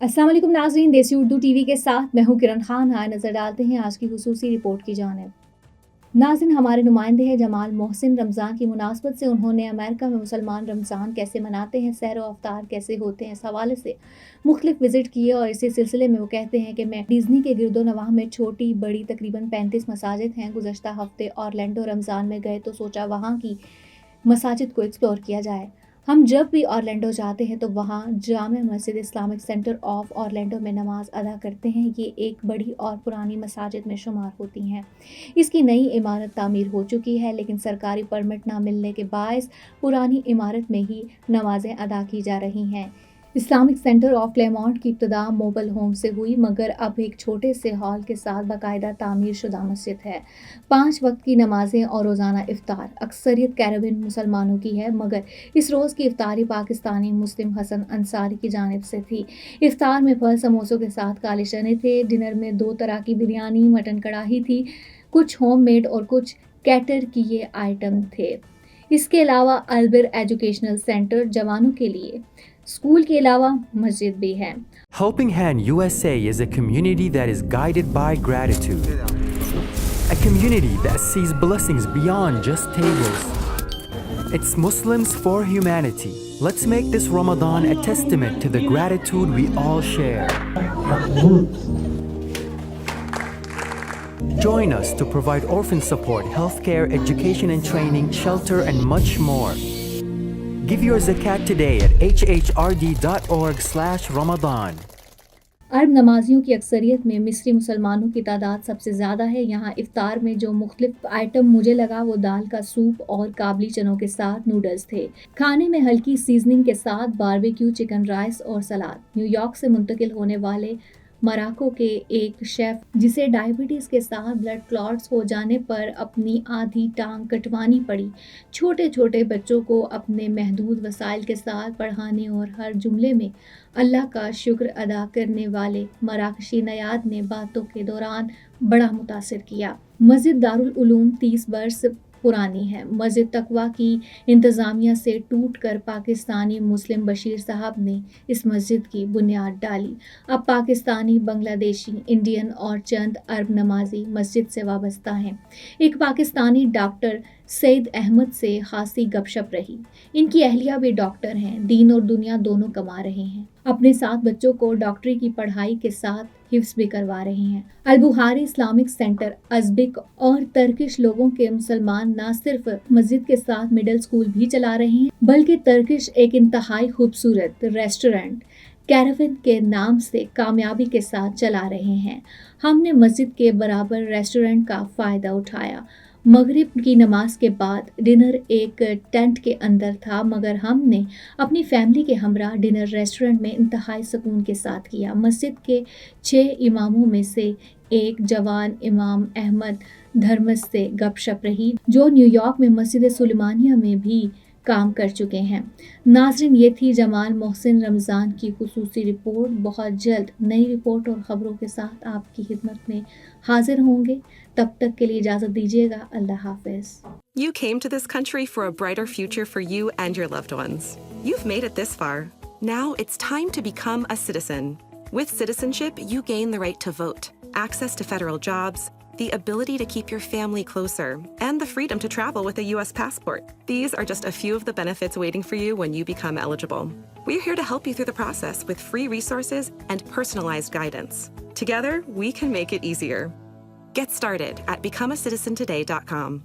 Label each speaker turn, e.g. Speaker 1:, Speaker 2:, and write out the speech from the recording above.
Speaker 1: अस्सलाम वालेकुम नाज़रीन, देसी उर्दू टीवी के साथ मैं हूँ किरण खान। आए नज़र डालते हैं आज की खुसूसी रिपोर्ट की जानिब। नाज़रीन, हमारे नुमाइंदे हैं जमाल मोहसिन। रमज़ान की मुनासबत से उन्होंने अमेरिका में मुसलमान रमज़ान कैसे मनाते हैं, सहर व अफ्तार कैसे होते हैं, इस हवाले से मुख्तलिफ विज़िट किए और इसी सिलसिले में वो कहते हैं कि मैं डिज़नी के गिरदोनवाह में छोटी बड़ी तकरीबन 35 मसाजिद हैं। गुज़श्ता हफ्ते ऑरलैंडो रमज़ान में गए तो सोचा वहाँ की मसाजिद को एक्सप्लोर किया जाए। हम जब भी ऑरलैंडो जाते हैं तो वहाँ Jama Masjid Islamic centre of Orlando में नमाज अदा करते हैं। ये एक बड़ी और पुरानी मसाजिद में शुमार होती हैं। इसकी नई इमारत तामीर हो चुकी है, लेकिन सरकारी परमिट ना मिलने के बायस पुरानी इमारत में ही नमाजें अदा की जा रही हैं। इस्लामिक सेंटर ऑफ क्लेमॉन्ट की इब्तदा मोबाइल होम से हुई, मगर अब एक छोटे से हॉल के साथ बाकायदा तामीर शुदा मस्जिद है। 5 वक्त की नमाजें और रोज़ाना इफ्तार। अक्सरियत कैरेबियन मुसलमानों की है, मगर इस रोज़ की इफ्तारी पाकिस्तानी मुस्लिम हसन अंसारी की जानिब से थी। इफ्तार में फल समोसों के साथ काले चने थे। डिनर में 2 तरह की बिरयानी, मटन कढ़ाई थी, कुछ होम मेड और कुछ कैटर किए आइटम थे। इसके अलावा अल्बिर एजुकेशनल सेंटर जवानों के लिए स्कूल के अलावा मस्जिद भी है।
Speaker 2: Helping Hand USA is a community that is guided by gratitude. A community that sees blessings beyond just tables. It's Muslims for humanity. Let's make this Ramadan a testament to the gratitude we all share. Join us to provide orphan support, healthcare, education and training, shelter, and much more. Give your zakat today at hhrd.org/Ramadan.
Speaker 1: अरब नमाजियों की अक्सरियत में मिस्री मुसलमानों की तादाद सबसे ज़्यादा है। यहाँ इफ्तार में जो मुख्तलिफ आइटम मुझे लगा वो दाल का सूप और काबली चनों के साथ नूडल्स थे। खाने में हल्की सीजनिंग के साथ बारबेक्यू चिकन राइस और सलाद। न्यूयॉर्क से मुंतकिल होने वाले मोरक्को के एक शेफ जिसे डायबिटीज़ के साथ ब्लड क्लॉट्स हो जाने पर अपनी आधी टांग कटवानी पड़ी, छोटे छोटे बच्चों को अपने महदूद वसाइल के साथ पढ़ाने और हर जुमले में अल्लाह का शुक्र अदा करने वाले मराकशी नयाद ने बातों के दौरान बड़ा मुतासिर किया। मस्जिद दारुल उलूम 30 बरस पुरानी है। मस्जिद तकवा की इंतज़ामिया से टूटकर पाकिस्तानी मुस्लिम बशीर साहब ने इस मस्जिद की बुनियाद डाली। अब पाकिस्तानी, बांग्लादेशी, इंडियन और चंद अरब नमाजी मस्जिद से वाबस्ता हैं। एक पाकिस्तानी डॉक्टर सईद अहमद से खासी गपशप रही। इनकी अहलिया भी डॉक्टर हैं, दीन और दुनिया दोनों कमा रहे हैं। अपने 7 बच्चों को डॉक्टरी की पढ़ाई के साथ हिफ्स भी करवा रहे हैं। अल-बुहारी इस्लामिक सेंटर, अज़बिक और तर्किश लोगों के मुसलमान न सिर्फ मस्जिद के साथ मिडिल स्कूल भी चला रहे हैं, बल्कि तर्किश एक इंतहाई खूबसूरत रेस्टोरेंट कैरावन के नाम से कामयाबी के साथ चला रहे हैं। हमने मस्जिद के बराबर रेस्टोरेंट का फ़ायदा उठाया। मगरिब की नमाज के बाद डिनर एक टेंट के अंदर था, मगर हमने अपनी फैमिली के हमरा डिनर रेस्टोरेंट में इंतहाई सुकून के साथ किया। मस्जिद के 6 इमामों में से एक जवान इमाम अहमद धर्मस से गपशप रही, जो न्यूयॉर्क में मस्जिद सुलेमानिया में भी काम कर चुके हैं। नाज़रीन, ये थी जमाल मोहसिन रमज़ान की खुसूसी रिपोर्ट। बहुत जल्द नई रिपोर्ट और ख़बरों के साथ आपकी खिदमत में हाजिर होंगे। तब तक के लिए इजाज़त दीजिएगा। अल्लाह हाफ़िज़।
Speaker 3: You came to this country for a brighter future for you and your loved ones. You've made it this far. Now it's time to become a citizen. With citizenship, you gain the right to vote, access to federal jobs, the ability to keep your family closer, and the freedom to travel with a U.S. passport. These are just a few of the benefits waiting for you when you become eligible. We're here to help you through the process with free resources and personalized guidance. Together, we can make it easier. Get started at becomeacitizentoday.com.